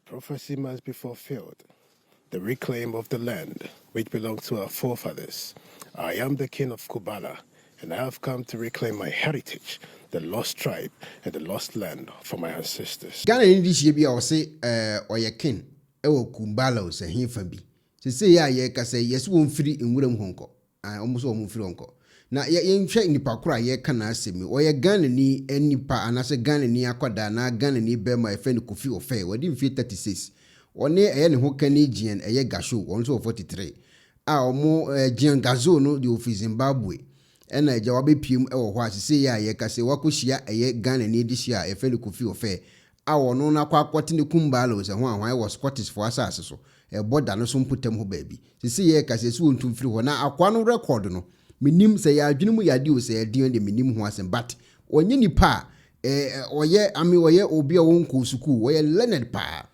prophecy must be fulfilled. The reclaim of the land which belonged to our forefathers. I am the king of Kubala, and I have come to reclaim my heritage, the lost tribe and the lost land for my ancestors. Ghana in this year, I say, or your king, Kubala, say him for me. To say, yeah, can say, yes, won't free in William Honko. I almost won't free Honko. Now, ye ain't check nipa kura ye kana se me o ye Ghana ni enipa anase Ghana ni akwada na Ghana ni be my friend Kofi Ofe wadi mfi 36 one eye ne ho Canadian eye gasho on so 43 a omo Gian Gazo no di ofi Zimbabwe ena eja wabe piem e wo ho asese ya ye kase wakohia eye Ghana ni edihia e friend Kofi Ofe a wono na kwa akwate ne kumbalo se ho ahwan was Scottish for asase so e border no so mputem ho baabi sese ye kase so ontum firi ho na akwa no record no minim say ya adwene mu yade o say adin de minim ho asem but onye nipa oye ami oye obi a wonko suku oye learned pa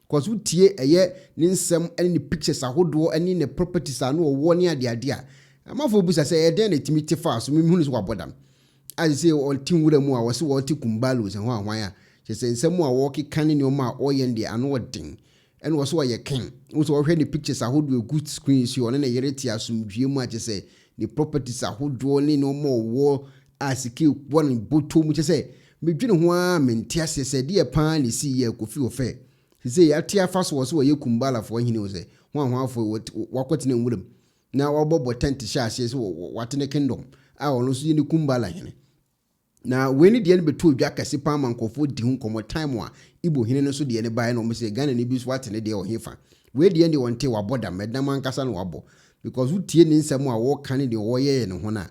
cause utie eye ni nsem ene ni pictures ahodo ene ne properties anu owo ne ade ade a amafo busa say e den na timiti fa so mimi hunu so wabodam as say on tin wura mu a wo se wo ti kumbalo se ho ahwan a se say nsem a wo keka ne o ma oye ndi anu odin ene wo so oye ken wo so wo hwe ni pictures ahodo a good screen si one na yere ti asumdwie mu a je say the properties ahodo ni no more war asiki one boto mu say medwene ho a menti asese de pa ni si ye Kofi Ofe say ya tia faso wo so ye kumbala fo hini wo say ho afo wakotene nwuram na wabobo tent sha ase so watene kingdom a wono so ni kumbala hini na weni de ne beto dwa kase pa mankofo di hu komo time a ibo hini no so de ne bae no mo say Ghana ni bi so watene de o hefa we de ne wonte waboda medam ankasa no wabo because utie ni nsem a wo kan de wo ye ne ho na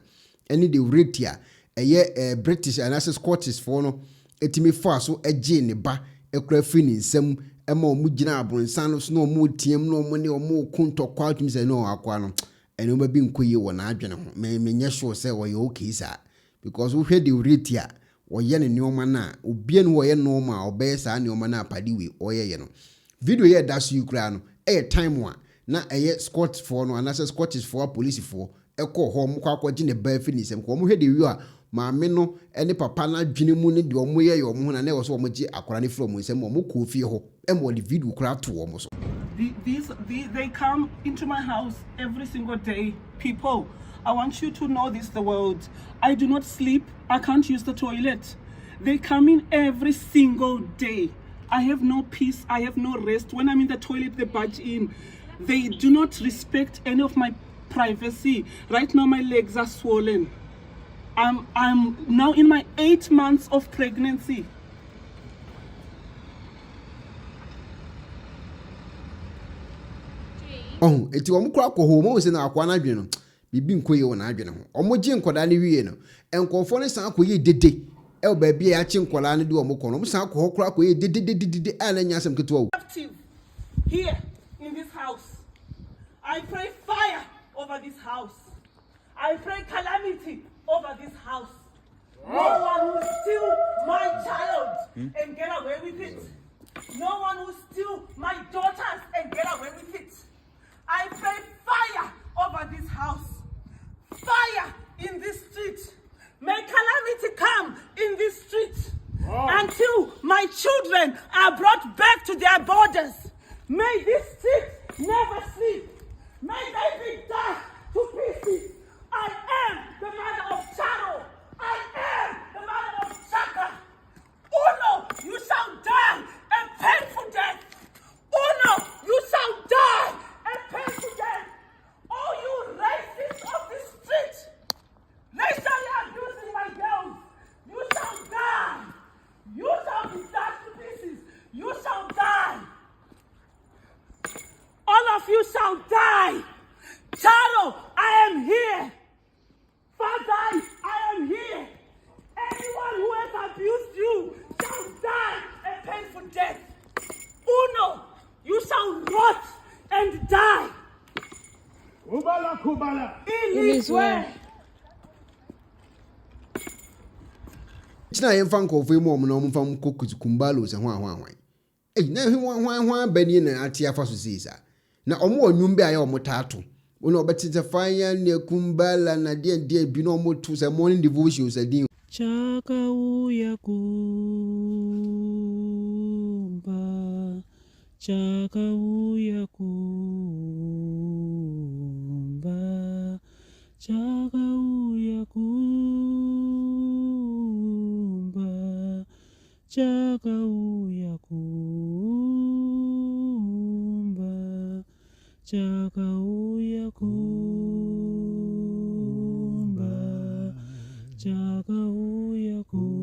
ene de retia eye British and as Scottish for no etimi fa so age ne ba ekura fi ni nsem ema omu gina abronsan no so no omu tiem no omu ne omu kunto kwa tumi say no akwa no ene ma bi nkoye wo na adwene ho menye sure say wo ye okay sa because wo hwe de retia wo ye ne neoma na obie ne wo ye normal obe sa neoma na apade we wo ye no video ye da so yukura no time one na eye Scottish for no anase Scottish for police for ekọ ho mo kwa gine ba fi ni sem ko mo hwede wi a maame no ene papa na dwene mu ne de omo ye yo mo na na wo so omo gi akora ne from sem omo ko fie ho e mo de video kura to omo so. They come into my house every single day. People, I want you to know this, the world. I do not sleep. I can't use the toilet. They come in every single day. I have no peace. I have no rest. When I'm in the toilet, they barge in. They do not respect any of my privacy. Right now, my legs are swollen. I'm now in my 8 months of pregnancy. Oh, eti omo kura ko ho mo se na akwa na adwene no bibi nkoye wo na adwene ho omo gi nkoda ne wiye no enkofo ne san akoye dede e ba bia ya chi nkola ne de omo ko no mo san akọ kura akoye dede ala nya asem ketwa wo here in this house. I pray fire over this house. I pray calamity over this house. No one will steal my child and get away with it. No one will steal my daughters and get away with it. I pray fire over this house. Fire in this street. May calamity come in this street until my children are brought back to their borders. May this street never sleep. May they be dashed to pieces. I am the mother of Charo. I am the mother of Chaka. Uno, you shall die a painful death. Uno, you shall die a painful death. All you racists of this street, racially abusing my girls, you shall die. You shall be dashed to pieces. You shall die. All of you shall die. Charo, I am here. Father, I am here. Anyone who has abused you shall die a painful death. Uno, you shall rot and die. Kubala. In his way. China yem fan ko fe mo no mo fam kumbalo se ho ahwan na hwan bani na atia fa so sisa na omo onwum be aye omo tato wona obetete fanya ne kumbala na de bi no omo to se morning devotion se din chaka uya kumba chakauya kumba, chakauya kumba, chakauya kumba, chakauya kumba, chakauya kumba,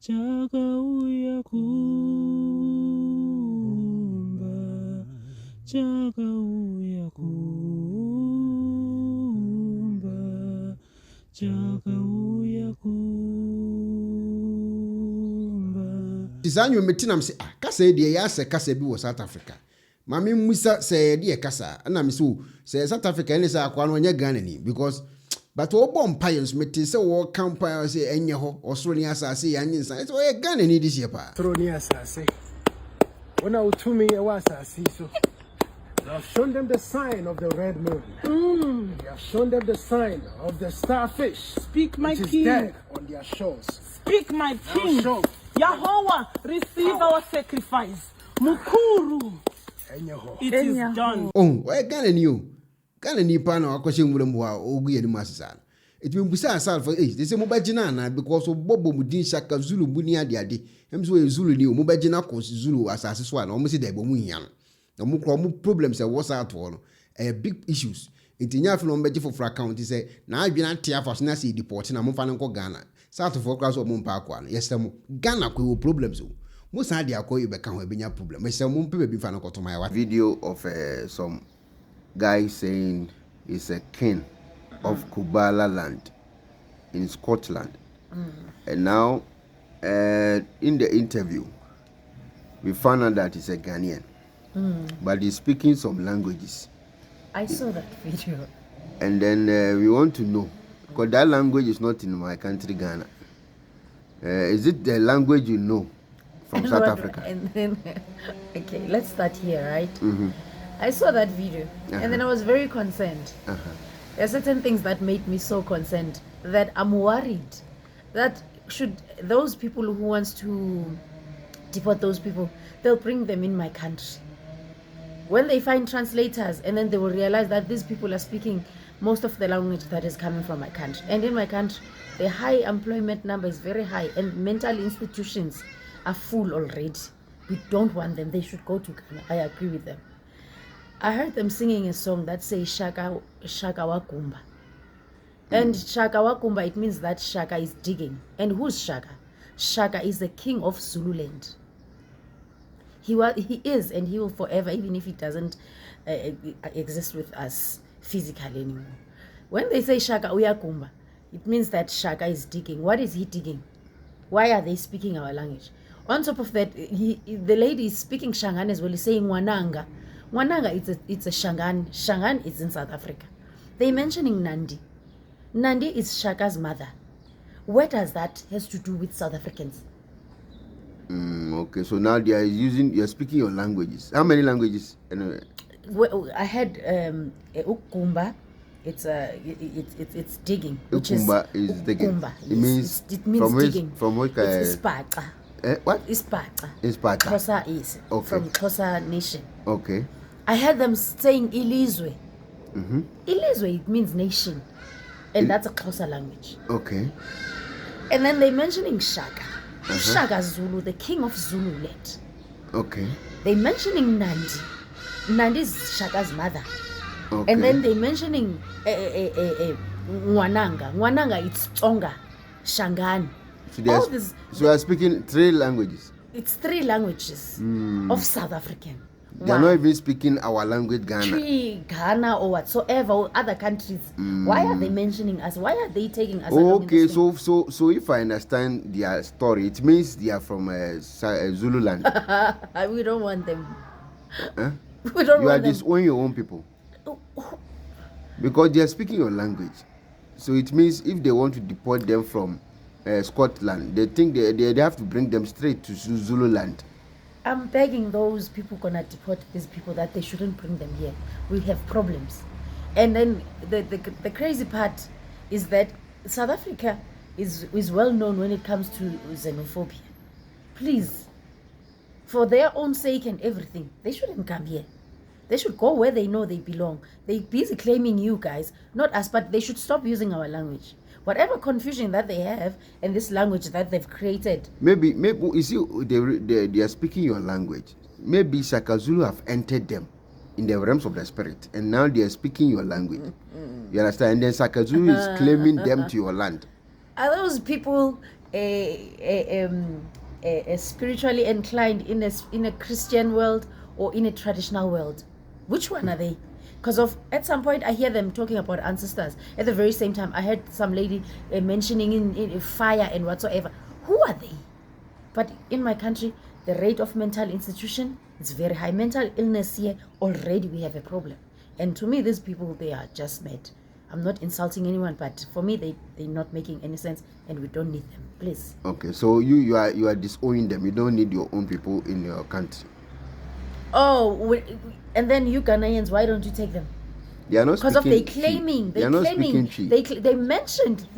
chakauya kumba, chakauya kumba, chakauya kumba. Design you metinam say kasa de ya se kasa bi wo South Africa. Mami musa say de kasa na me so say South Africa ni say akwa no nya Ghana ni because but wo bom payens meti say wo campaign say enye ho osoro ni asase ya nyinsa so ye Ghana ni this year pa. Osoro ni asase. When I to me was asase so. You have shown them the sign of the red moon. You have shown them the sign of the starfish. Speak, my which is king. dead on their shores. Speak, my king. show. Yahweh, receive our sacrifice. Mukuru, Enyeho. it is done. Oh, why Ghana ni o? Ghana ni pa na akwache nwura mu a ogu ye ni masisa. It mean busa asal for they say mo bagina na because bobo mudin shaka Zulu buni ade. Em so ye Zulu ni o mo bagina ko Zulu asase so a na o mo se da bo mu hia no. Na mo kro mo problems e what's out for no. Big issues. Intinya fe no mbeje for account say na adwena ante afa so na say deport na mo fa nko Ghana. South for class of Mumpa Kwan. Yes, Ghana ko problems. Most of the akoi be kan be nya problem. Yes, mumpe be fa no to my video of some guy saying he's a king of Kubala land in Scotland. And now in the interview we found out that he's a Ghanaian. But he's speaking some languages. I saw that video. And then we want to know, because that language is not in my country, Ghana. Is it the language you know from South Africa? And then, okay, let's start here, right? I saw that video, and then I was very concerned. There are certain things that made me so concerned that I'm worried that should those people who wants to deport those people, they'll bring them in my country. When they find translators, and then they will realize that these people are speaking most of the language that is coming from my country. And in my country, the high employment number is very high, and mental institutions are full already. We don't want them. They should go to Ghana. I agree with them. I heard them singing a song that says Shaka Wakumba. And Shaka Wakumba, it means that Shaka is digging. And who's Shaka? Shaka is the king of Zululand. He is, and he will forever, even if he doesn't exist with us physically anymore. When they say Shaka Uyakumba, it means that Shaka is digging. What is he digging? Why are they speaking our language? On top of that, the lady is speaking Shangaan as well. He's saying Wananga. Wananga, it's a Shangaan. Shangaan is in South Africa. They're mentioning Nandi. Nandi is Shaka's mother. What does that has to do with South Africans? Okay, so now you're speaking your languages. How many languages? Anyway? Well, I had Ukumba. It's digging. Ukumba is digging. Ukumba. It means digging. From what? It's Ispaca. What? Ispaca. Ispaca. Xhosa is from Xhosa nation. Okay. I had them saying Ilizwe. Ilizwe, it means nation, and that's a Xhosa language. Okay. And then they're mentioning Shaka. Shaka Zulu, the king of Zululand. Okay. They're mentioning Nandi. Nandi is Shaka's mother. Okay. And then they're mentioning Wananga. Wananga, it's Tsonga, Shangaan. So you are speaking 3 languages? It's 3 languages of South African. They are not even speaking our language, Ghana. Ghana or whatsoever, or other countries. Why are they mentioning us? Why are they taking us? Okay, so if I understand their story, it means they are from Zululand. We don't want them. Huh? We don't you want are disowning your own people. Because they are speaking your language. So it means if they want to deport them from Scotland, they think they have to bring them straight to Zululand. I'm begging those people gonna deport these people that they shouldn't bring them here. We have problems. And then the crazy part is that South Africa is well known when it comes to xenophobia. please, for their own sake and everything, they shouldn't come here. They should go where they know they belong. They busy claiming you guys, not us, but they should stop using our language. Whatever confusion that they have in this language that they've created. Maybe you see, they are speaking your language. Maybe Shaka Zulu have entered them in the realms of the spirit, and now they are speaking your language. You understand? And then Shaka Zulu is claiming them to your land. Are those people spiritually inclined in a Christian world or in a traditional world? Which one are they? Because at some point I hear them talking about ancestors. At the very same time, I heard some lady mentioning in fire and whatsoever. Who are they? But in my country, the rate of mental institution is very high. Mental illness here, already we have a problem. And to me, these people, they are just mad. I'm not insulting anyone, but for me, they're not making any sense, and we don't need them. Please. Okay, so you are disowning them. You don't need your own people in your country. Oh, and then you Ghanaians, why don't you take them? They are not because of they claiming. They claiming. They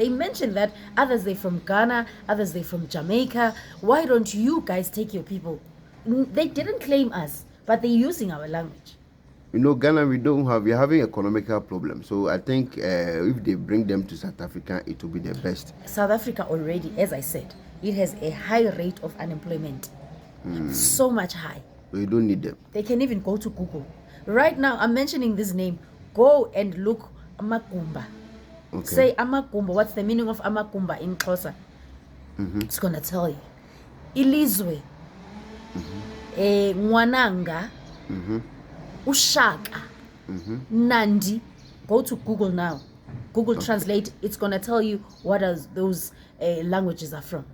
mentioned that others they from Ghana, others they from Jamaica. Why don't you guys take your people? They didn't claim us, but they're using our language. You know, Ghana, we're having economical problem. So I think if they bring them to South Africa, it will be the best. South Africa already, as I said, it has a high rate of unemployment. So much high. So you don't need them. They can even go to Google. Right now, I'm mentioning this name. Go and look Amakumba. Okay. Say Amakumba. What's the meaning of Amakumba in Xhosa? It's gonna tell you. Ilizwe. Mwananga. Ushaka. Nandi. Go to Google now. Google Translate. It's gonna tell you what those languages are from.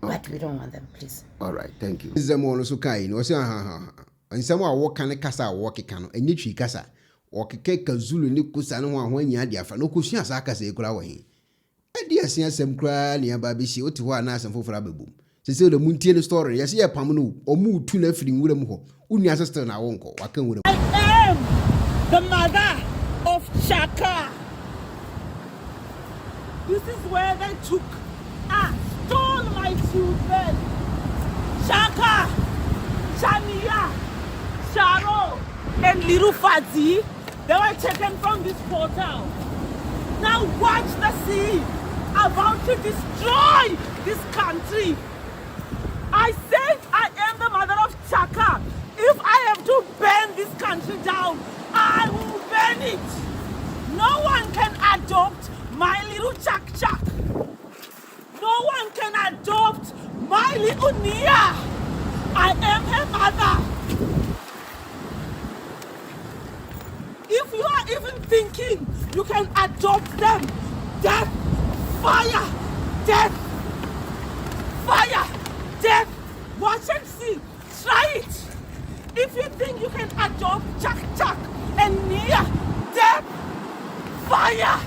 But we don't want them, please. All right, thank you. Zamono so kai no say and some are walking kasa walk can and nichi kasa walk cake Zulu ni kusa no ho nya dia fa no kusia sa kasa e kura wo hin adi asia sem kura ne aba bi si oti ho ana asem fofora babum se se the muntie the story yes ye pam no omu tu na firi nwuram ho uni asestel na wonko wakan wuram. I am the mother of Chaka. This is where they took stole my children. Chaka, Chania, Sharo, and Liru Fadzi, they were taken from this portal. Now watch the sea about to destroy this country. I said I am the mother of Chaka. If I have to burn this country down, I will burn it. No one can adopt my little Chak. No one can adopt my little Nia. I am her mother. If you are even thinking you can adopt them, death, fire, death, fire, death. Watch and see. Try it. If you think you can adopt Chak and Nia, death, fire,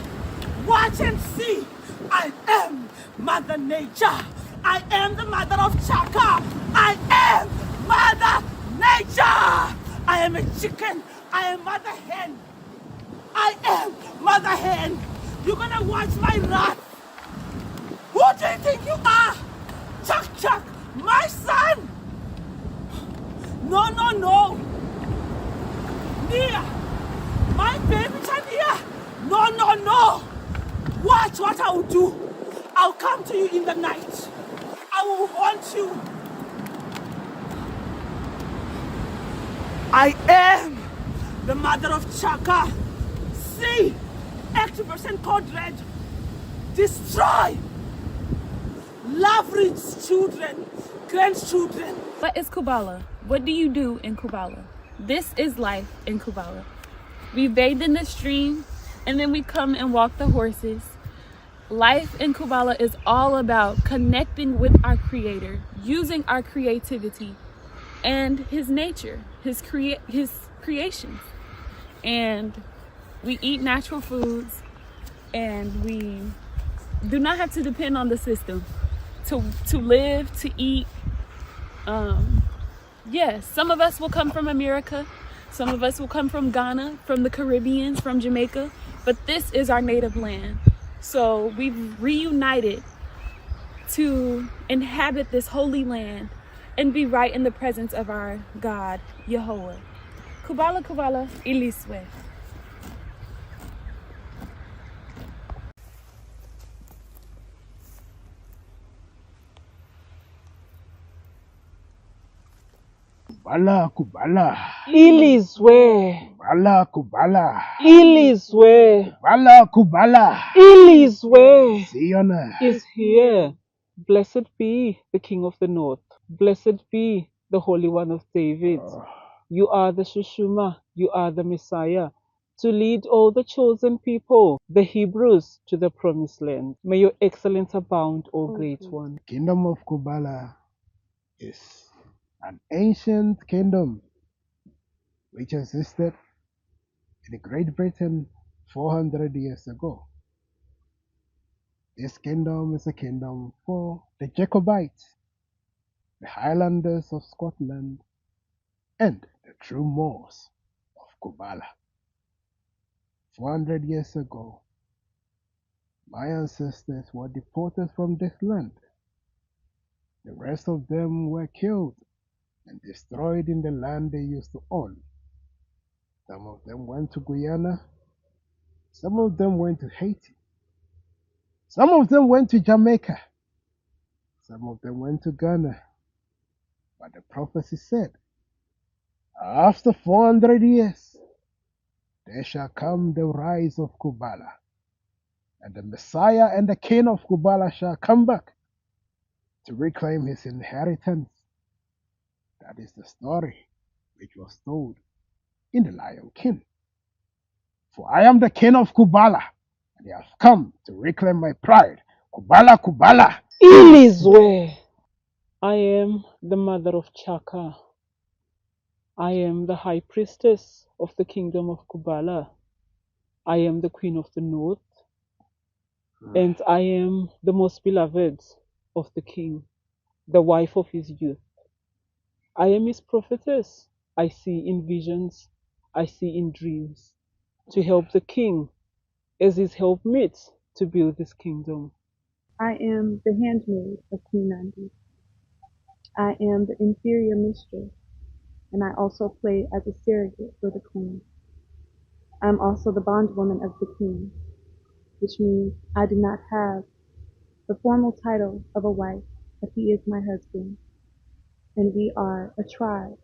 watch and see. I am Mother Nature. I am the mother of Chaka. I am Mother Nature. I am a chicken. I am Mother Hen. I am Mother Hen. You're gonna watch my wrath. Who do you think you are? Chak, my son. No. Nia, my baby Chania. No. Watch what I will do. I'll come to you in the night. I will haunt you. I am the mother of Chaka. See, 80% code red. Destroy. Love rich children, grandchildren. What is Kubala? What do you do in Kubala? This is life in Kubala. We bathe in the stream and then we come and walk the horses. Life in Kubala is all about connecting with our creator, using our creativity and his nature, his creation. And we eat natural foods and we do not have to depend on the system to live, to eat. Yes, some of us will come from America. Some of us will come from Ghana, from the Caribbean, from Jamaica, but this is our native land. So we've reunited to inhabit this holy land and be right in the presence of our God, Yehovah. Kubala Kubala Iliswe. Kubala, Kubala. Ilizwe. Kubala, Kubala. Ilizwe. Kubala, Kubala. Ilizwe Siona. is here. Blessed be the King of the North. Blessed be the Holy One of David. You are the Shushuma. You are the Messiah to lead all the chosen people, the Hebrews, to the promised land. May your excellence abound, O Great One. The kingdom of Kubala is an ancient kingdom which existed in Great Britain 400 years ago. This kingdom is a kingdom for the Jacobites, the Highlanders of Scotland, and the true Moors of Kubala. 400 years ago, my ancestors were deported from this land. The rest of them were killed and destroyed in the land they used to own. Some of them went to Guyana, some of them went to Haiti, some of them went to Jamaica, some of them went to Ghana. But the prophecy said, after 400 years, there shall come the rise of Kubala, and the Messiah and the King of Kubala shall come back to reclaim his inheritance. That is the story which was told in the Lion King. For I am the King of Kubala, and I have come to reclaim my pride. Kubala, Kubala. Ilizwe. I am the mother of Chaka. I am the high priestess of the kingdom of Kubala. I am the queen of the north. And I am the most beloved of the king, the wife of his youth. I am his prophetess. I see in visions, I see in dreams, to help the king as his helpmate to build this kingdom. I am the handmaid of Queen Nandi. I am the inferior mistress, and I also play as a surrogate for the queen. I am also the bondwoman of the king, which means I do not have the formal title of a wife, but he is my husband, and we are a tribe.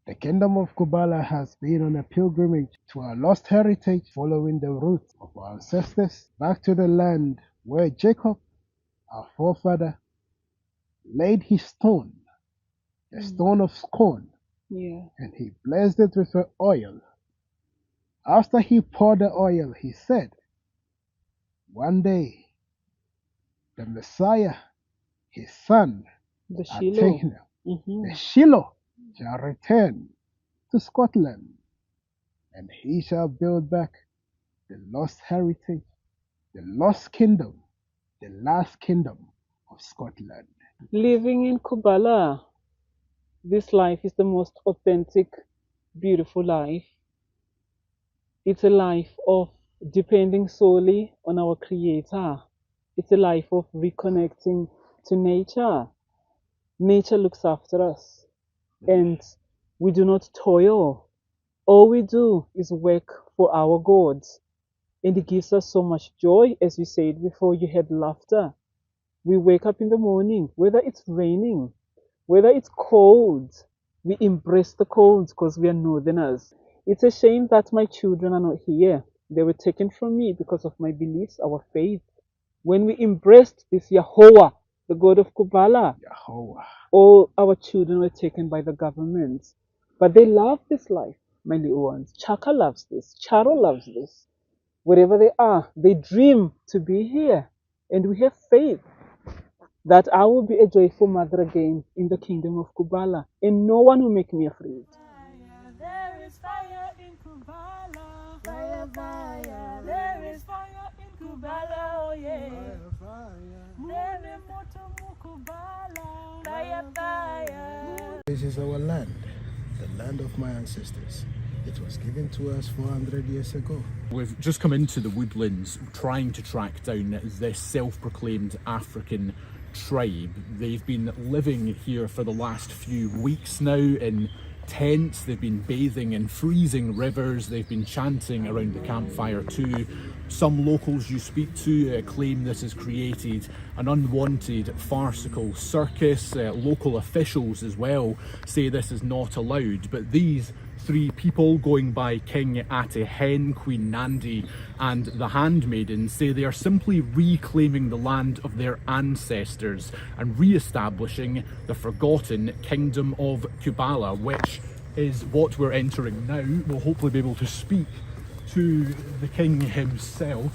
The kingdom of Kubala has been on a pilgrimage to our lost heritage, following the roots of our ancestors back to the land where Jacob, our forefather, laid his stone, the stone of scorn, and he blessed it with the oil. After he poured the oil, he said, one day, the Messiah, his son, The Shiloh. the Shiloh, shall return to Scotland, and he shall build back the lost heritage, the lost kingdom, the last kingdom of Scotland. Living in Kubala, this life is the most authentic, beautiful life. It's a life of depending solely on our Creator. It's a life of reconnecting to nature. Nature looks after us, and we do not toil. All we do is work for our gods, and it gives us so much joy. As you said before, you had laughter. We wake up in the morning, whether it's raining, whether it's cold, we embrace the cold because we are northerners. It's a shame that my children are not here. They were taken from me because of my beliefs, our faith. When we embraced this Yehovah, the God of Kubala, Yehovah. all our children were taken by the government. But they love this life, my little ones. Chaka loves this. Charo loves this. Wherever they are, they dream to be here. And we have faith that I will be a joyful mother again in the kingdom of Kubala, and no one will make me afraid. There is fire in Kubala. Fire, fire. There is fire in Kubala. Oh yeah. Fire, fire. Fire, fire. This is our land, the land of my ancestors. It was given to us 400 years ago. We've just come into the woodlands trying to track down this self-proclaimed African tribe. They've been living here for the last few weeks now in tents. They've been bathing in freezing rivers. They've been chanting around the campfire too. Some locals you speak to claim this has created an unwanted farcical circus. Local officials as well say this is not allowed. But these three people, going by King Atehen, Queen Nandi and the Handmaidens, say they are simply reclaiming the land of their ancestors and re-establishing the forgotten Kingdom of Kubala, which is what we're entering now. We'll hopefully be able to speak to the king himself.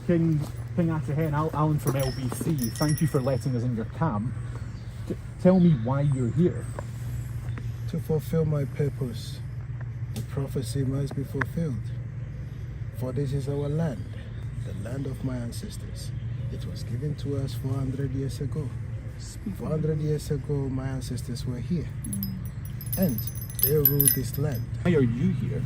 King Atehen, Alan from LBC, thank you for letting us in your camp. Tell me why you're here. To fulfill my purpose, the prophecy must be fulfilled. For this is our land, the land of my ancestors. It was given to us 400 years ago. 400 years ago, my ancestors were here. And they ruled this land. Why are you here?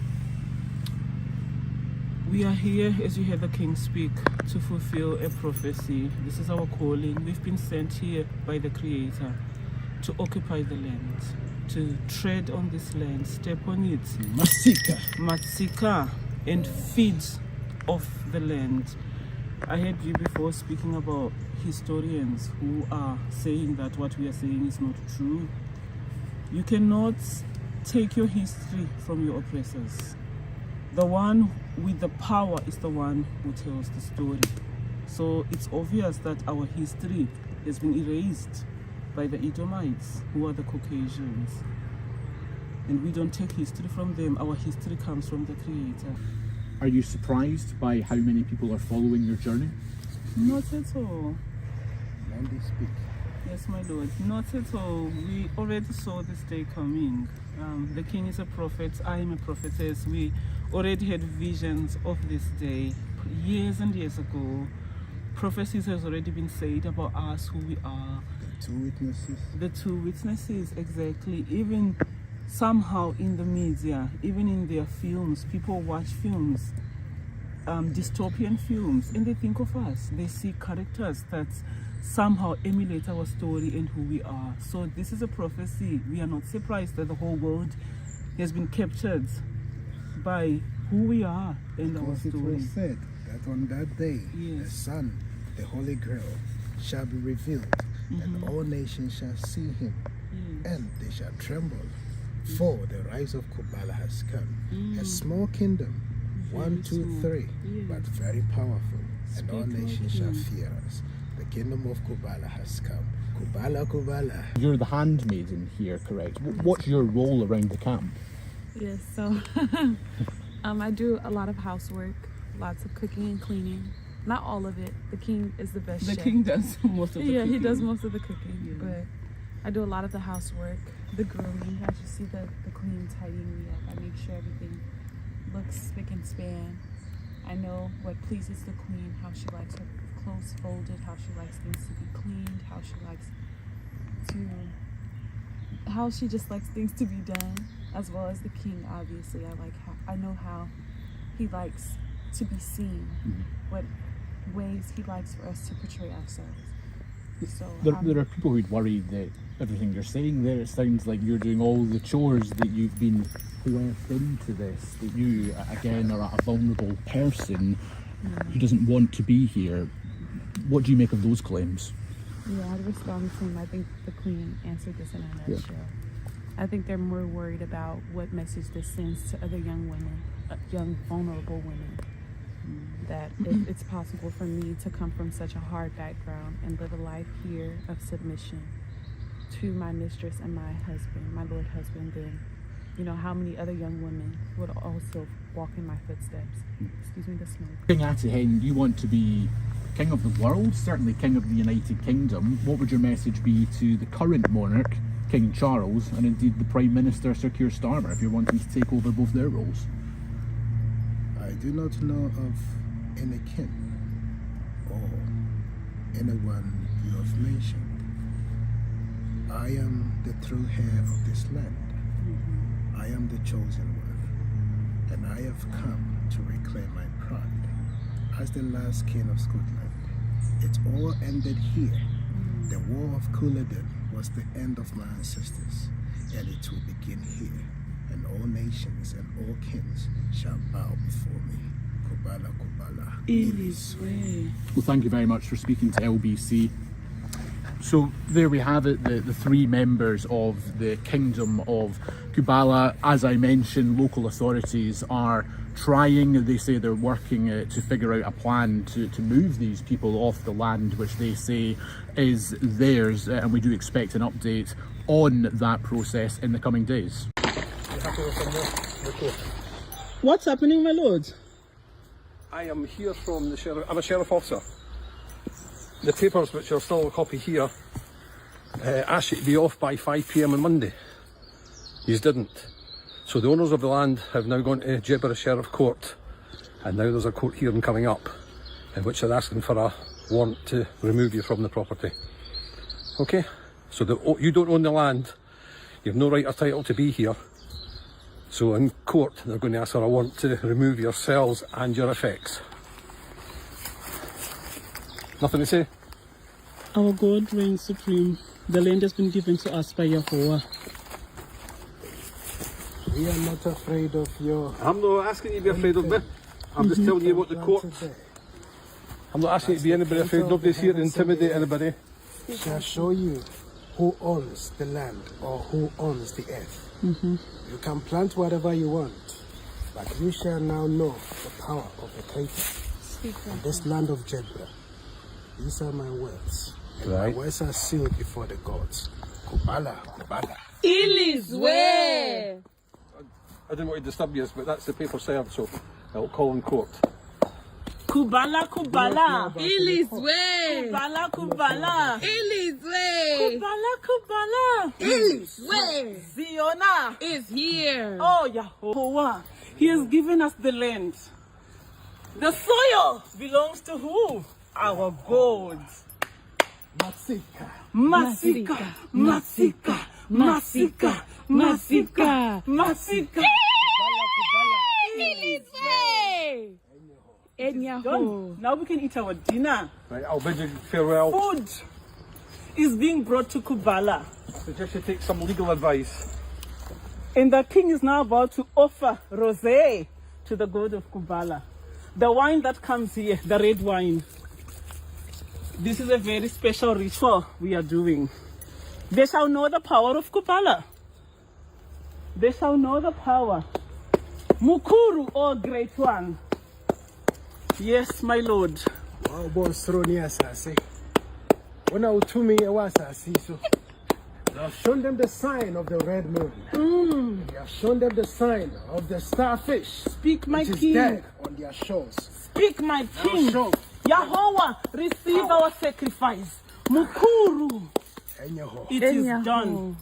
We are here, as you heard the king speak, to fulfill a prophecy. This is our calling. We've been sent here by the Creator to occupy the land, to tread on this land, step on it, matsika, and feed off the land. I heard you before speaking about historians who are saying that what we are saying is not true. You cannot take your history from your oppressors. The one with the power is the one who tells the story. So it's obvious that our history has been erased by the Edomites, who are the Caucasians. And we don't take history from them. Our history comes from the Creator. Are you surprised by how many people are following your journey? Not at all. Nandi, speak. Yes, my Lord. Not at all. We already saw this day coming. The king is a prophet. I am a prophetess. We already had visions of this day years and years ago. Prophecies has already been said about us, who we are. The two witnesses. The two witnesses, exactly. Even somehow in the media, even in their films, people watch films, dystopian films, and they think of us. They see characters that somehow emulate our story and who we are. So this is a prophecy. We are not surprised that the whole world has been captured by who we are and our Because story. it was said that on that day, the Yes. Son, the Holy Grail, shall be revealed, and all nations shall see him, and they shall tremble. For the rise of Kubala has come, a small kingdom, 1, 2, 3, but very powerful, and all nations shall fear us. The kingdom of Kubala has come. Kubala, Kubala. You're the handmaiden here, correct? What's your role around the camp? Yes, so I do a lot of housework, lots of cooking and cleaning. Not all of it. The king is the best The chef. king does most of the cooking. He does most of the cooking, Yeah. but I do a lot of the housework, the grooming. As you see the queen tidying me up, I make sure everything looks spick and span. I know what pleases the queen, how she likes her clothes folded, how she likes things to be cleaned, how she just likes things to be done, as well as the king. Obviously, I know how he likes to be seen, what ways he likes for us to portray ourselves. So There are people who'd worry that everything you're saying there, it sounds like you're doing all the chores, that you've been coerced into this, that you, again, are a vulnerable person who doesn't want to be here. What do you make of those claims? Yeah, I'd respond to him. I think the queen answered this in a nutshell. I think they're more worried about what message this sends to other young women, young vulnerable women, that it's possible for me to come from such a hard background and live a life here of submission to my mistress and my husband, my Lord husband, then, you know, how many other young women would also walk in my footsteps. Excuse me, the smoke. King Atehen, you want to be king of the world, certainly king of the United Kingdom. What would your message be to the current monarch, King Charles, and indeed the Prime Minister, Sir Keir Starmer, if you're wanting to take over both their roles? I do not know of any king or anyone you have mentioned. I am the true heir of this land. I am the chosen one, and I have come to reclaim my pride as the last king of Scotland. It all ended here The war of Culloden was the end of my ancestors, and it will begin here, and all nations and all kings shall bow before me. Kubala, Kubala. Iliswe. Well, thank you very much for speaking to LBC. So there we have it, the three members of the Kingdom of Kubala. As I mentioned, local authorities are trying, they say they're working to figure out a plan to move these people off the land which they say is theirs, and we do expect an update on that process in the coming days. What's happening, my lord? I am here from the sheriff. I'm a sheriff officer. The papers, which are still a copy here, asked you to be off by 5 p.m. on Monday. You didn't. So the owners of the land have now gone to Jedburgh Sheriff Court, and now there's a court hearing coming up in which they're asking for a warrant to remove you from the property. Okay? So you don't own the land, you have no right or title to be here. So in court they're going to ask for a warrant to remove yourselves and your effects. Nothing to say? Our God reigns supreme. The land has been given to us by Yahweh. We are not afraid of your... I'm not asking you to be afraid of me. I'm just telling you what the court... I'm not asking you to be anybody afraid. Nobody's here to intimidate anybody. Shall show you who owns the land or who owns the earth. You can plant whatever you want, but you shall now know the power of the Creator in this land of Jedburgh. These are my words, and my words are sealed before the gods. Kubala, Kubala. Iliswe. I didn't want to disturb you, but that's the paper served, so I'll call in court. Kubala, Kubala. Iliswe. Kubala, Kubala. Iliswe. Kubala, Kubala. Iliswe. Ziona Is here. Oh, Yahweh. He has given us the land. The soil belongs to who? Our God. Masika. Masika, Masika, Masika, Masika, Masika. Iliswe. Done. Now we can eat our dinner. Right, I'll bid you farewell. Food is being brought to Kubala. Suggest you take some legal advice. And the king is now about to offer rosé to the god of Kubala. The wine that comes here, the red wine. This is a very special ritual we are doing. They shall know the power of Kubala. They shall know the power. Mukuru, oh great one. Yes, my lord. Wow, boss, thrown here, Sasi. When I was to me, I was Sasi. So you have shown them the sign of the red moon. You have shown them the sign of the starfish. Speak, my which is king. dead on their shores. Speak, my king. show. Yahweh, receive our sacrifice. Mukuru. Enyeho. It is done.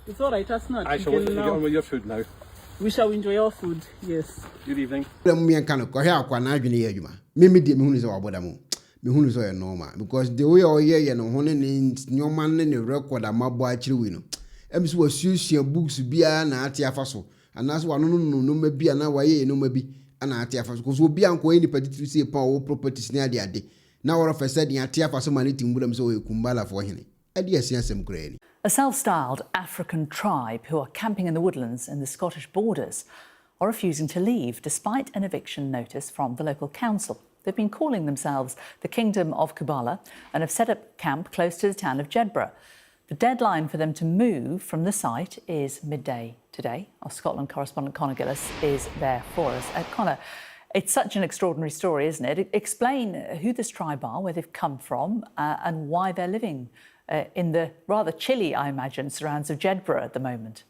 It's all right, that's not. I shall let you get on with your food now. We shall enjoy our food, yes. Good evening. Me kan ko hia kwa na adwene ye adwuma me die me hunu se waboda mu me hunu so ye normal because the way ye no ho ne nyoma ne record amabo akire wi no em so wasusia books bia na ate afa so anaso wano no ma bia na waye no ma bi ana ate afa so ko so bia nko ye ni patitiri se pa wo properties ne ade na woro fa said ya ate afa so maniti mburam so we kumbala fo hene ade asiasem kura ni. A self-styled African tribe who are camping in the woodlands in the Scottish borders are refusing to leave despite an eviction notice from the local council. They've been calling themselves the Kingdom of Kubala and have set up camp close to the town of Jedburgh. The deadline for them to move from the site is midday today. Our Scotland correspondent Conor Gillis is there for us. Conor, it's such an extraordinary story, isn't it? Explain who this tribe are, where they've come from and why they're living in the rather chilly, I imagine, surrounds of Jedburgh at the moment.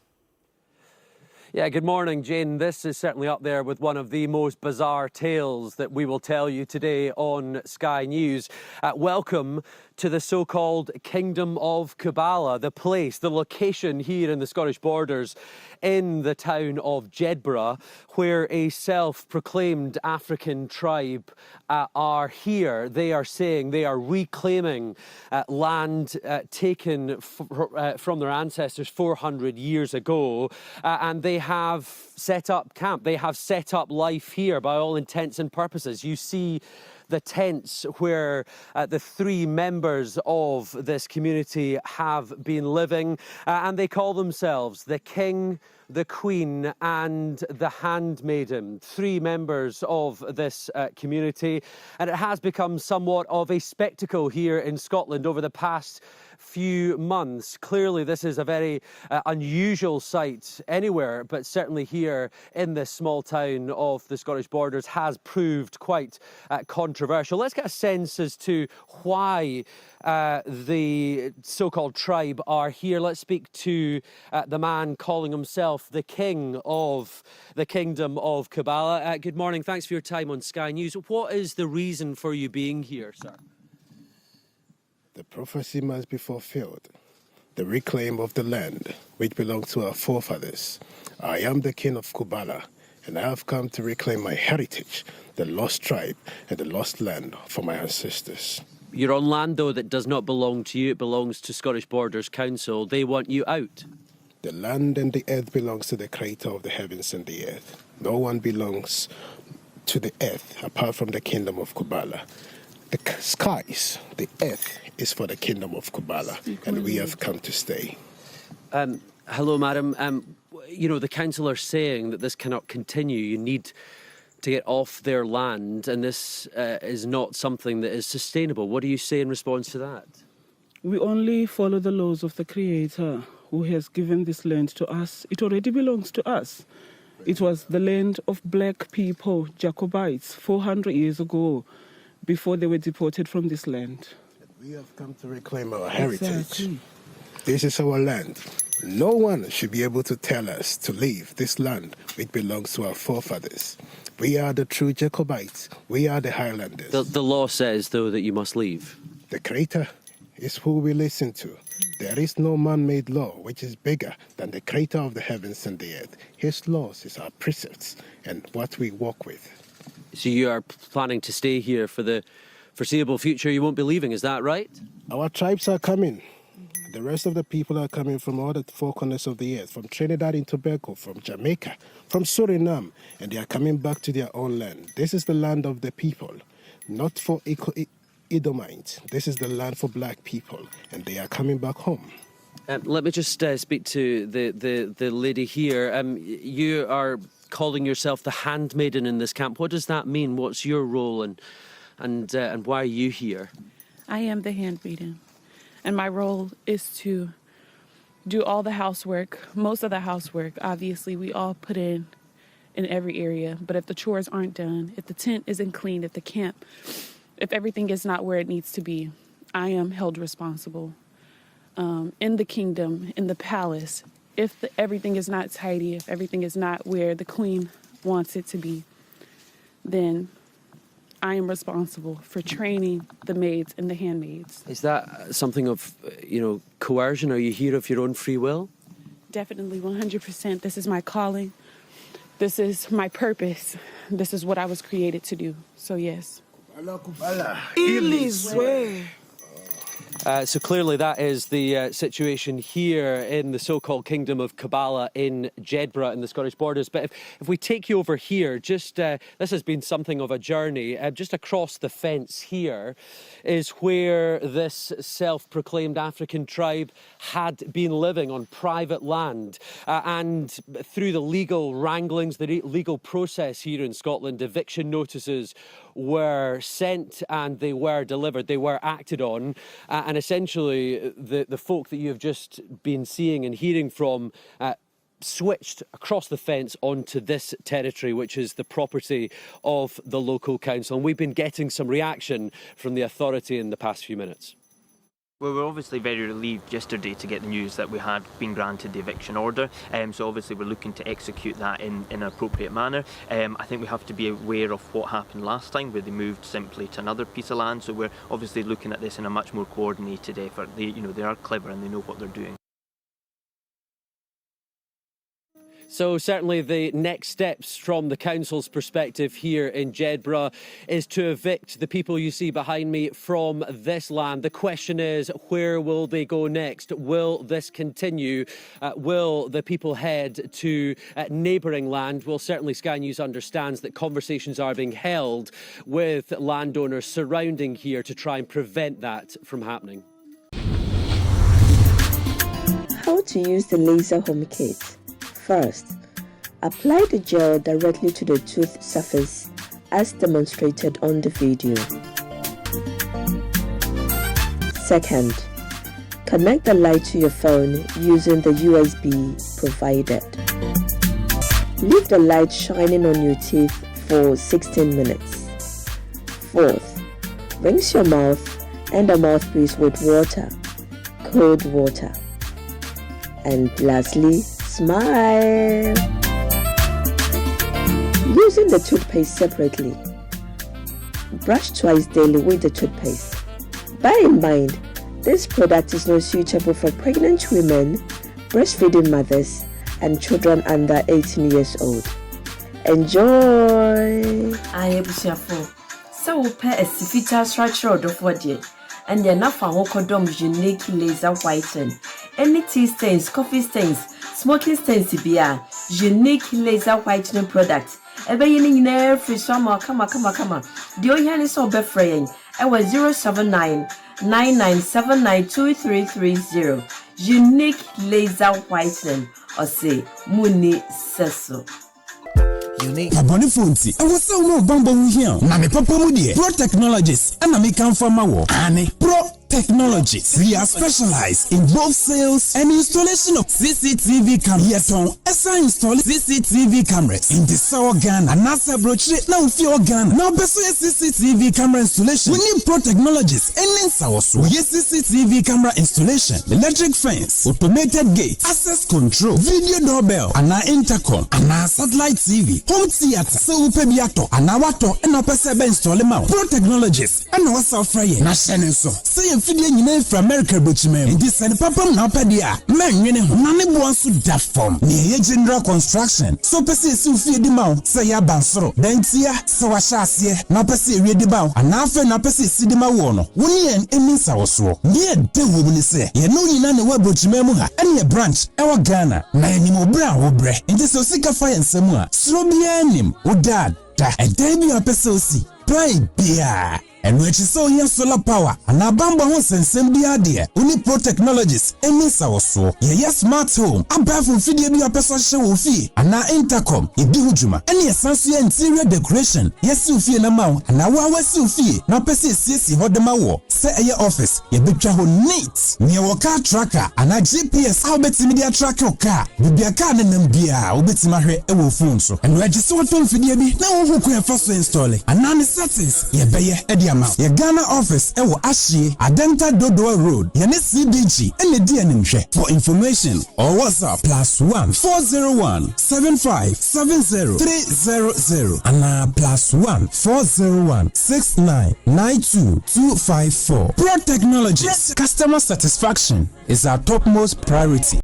Yeah, good morning, Jane. This is certainly up there with one of the most bizarre tales that we will tell you today on Sky News. Welcome to the so-called Kingdom of Kubala, the place, the location here in the Scottish borders in the town of Jedburgh, where a self-proclaimed African tribe are here. They are saying they are reclaiming land taken from their ancestors 400 years ago, and they have set up camp. They have set up life here by all intents and purposes. You see the tents where the three members of this community have been living, and they call themselves the King, the Queen and the Handmaiden, three members of this community. And it has become somewhat of a spectacle here in Scotland over the past few months. Clearly, this is a very unusual sight anywhere, but certainly here in this small town of the Scottish borders has proved quite controversial. Let's get a sense as to why the so-called tribe are here. Let's speak to the man calling himself the King of the Kingdom of Kubala. Good morning. Thanks for your time on Sky News. What is the reason for you being here, sir? The prophecy must be fulfilled. The reclaim of the land which belonged to our forefathers. I am the King of Kubala, and I have come to reclaim my heritage, the lost tribe and the lost land for my ancestors. You're on land, though, that does not belong to you. It belongs to Scottish Borders Council. They want you out. The land and the earth belongs to the creator of the heavens and the earth. No one belongs to the earth apart from the Kingdom of Kubala. The skies, the earth, is for the Kingdom of Kubala, and we have come to stay. Hello, madam. You know, the council are saying that this cannot continue. You need to get off their land, and this is not something that is sustainable. What do you say in response to that? We only follow the laws of the Creator who has given this land to us. It already belongs to us. It was the land of black people, Jacobites, 400 years ago, before they were deported from this land. We have come to reclaim our heritage. Exactly. This is our land. No one should be able to tell us to leave this land which belongs to our forefathers. We are the true Jacobites. We are the Highlanders. The law says, though, that you must leave. The Creator is who we listen to. There is no man-made law which is bigger than the Creator of the heavens and the earth. His laws is our precepts and what we walk with. So you are planning to stay here for the foreseeable future? You won't be leaving, is that right? Our tribes are coming. The rest of the people are coming from all the four corners of the earth, from Trinidad and Tobago, from Jamaica, from Suriname, and they are coming back to their own land. This is the land of the people, not for Edomites. This is the land for black people, and they are coming back home. Let me just speak to the lady here. You are calling yourself the handmaiden in this camp. What does that mean? What's your role, and why are you here? I am the handmaiden, and my role is to do all the housework, most of the housework. Obviously, we all put in every area, but if the chores aren't done, if the tent isn't clean, if the camp, if everything is not where it needs to be, I am held responsible. In the kingdom, in the palace, if everything is not tidy, if everything is not where the queen wants it to be, then I am responsible for training the maids and the handmaids. Is that something of, coercion? Are you here of your own free will? Definitely, 100%. This is my calling. This is my purpose. This is what I was created to do. So, yes. So clearly that is the situation here in the so-called Kingdom of Kubala in Jedburgh in the Scottish borders. But if we take you over here, just this has been something of a journey. Just across the fence here is where this self-proclaimed African tribe had been living on private land. And through the legal wranglings, the legal process here in Scotland, eviction notices were sent and they were delivered, they were acted on. And essentially, the folk that you have just been seeing and hearing from switched across the fence onto this territory, which is the property of the local council. And we've been getting some reaction from the authority in the past few minutes. Well, we're obviously very relieved yesterday to get the news that we had been granted the eviction order. So obviously we're looking to execute that in an appropriate manner. I think we have to be aware of what happened last time, where they moved simply to another piece of land. So we're obviously looking at this in a much more coordinated effort. They are clever and they know what they're doing. So certainly the next steps from the council's perspective here in Jedburgh is to evict the people you see behind me from this land. The question is, where will they go next? Will this continue? Will the people head to neighbouring land? Well, certainly Sky News understands that conversations are being held with landowners surrounding here to try and prevent that from happening. How to use the laser home kit. First, apply the gel directly to the tooth surface as demonstrated on the video. Second, connect the light to your phone using the USB provided. Leave the light shining on your teeth for 16 minutes. Fourth, rinse your mouth and the mouthpiece with water, cold water. And lastly, smile. Using the toothpaste separately. Brush twice daily with the toothpaste. Bear in mind, this product is not suitable for pregnant women, breastfeeding mothers, and children under 18 years old. Enjoy! I am so pair a sifita structure of what yet, and you're not for unique laser whiten. Any tea stains, coffee stains, smoking stains beer, unique laser whitening product. Ever in every summer, come. The only is so befraying. I was 079-9979-2330. Unique laser whitening, or say Muni Sesso. Unique. Abonifunti. I was so more bumble here. Nami papa mudie. Pro Technologies. And Nami come from my work. Ane. Pro Technologies. We are specialized in both sales and installation of CCTV cameras. Yes, on ESA install CCTV cameras in the Sour Ghana and NASA brochure. Now if you're Ghana. Now best CCTV camera installation. We need Pro Technologies. And then Sawasu. Yes, CCTV camera installation. Electric fence. Automated gate. Access control. Video doorbell. And our intercom. And our satellite TV. Home theater. So upebiato. And our water. And our pesebe install them out. Pro Technologies. And our software. Na shenenso. Say fidye nyina from America buchime ndi send papa na opedia man nwene ho na ne bo anso da form ne general construction so pese si ufie di ma say ya bansoro dentia se wa hyase na pese ewie di ba ana afa na pese si di ma wo no woni en eminsa wo so ne de wo ni se ye no nyina ne wa buchime mu ha ene branch e wa Ghana na enim obra wo bre ndi so sika fa ensem a sro bia enim wo dad da e dey bi apese osi plan bia. And which is so here solar power and abamba hon sensem bi ade uni Pro Technologies emisa woso ye smart home aba fu fidie bi apeso hye wo fi ana intercom e bi hujuma ene esanso interior decoration yes ufie na mawo ana wa wasi ufie na pese siesi hodema wo se eye office ye betwa ho neat ne wo car tracker ana GPS how betimi dia track your car bibia car ne nam bia wo betima hwe e wo phone so and which is so ton fidie bi na wo hu ko e first install ana ne settings ye beye e your Ghana office ewo Ashie Adenta Dodoa Road yene CDG ene DNMhwe for information or WhatsApp +1 401 75 70 300 and +1 401 69 92 254. Pro Technologies. Customer satisfaction is our topmost priority.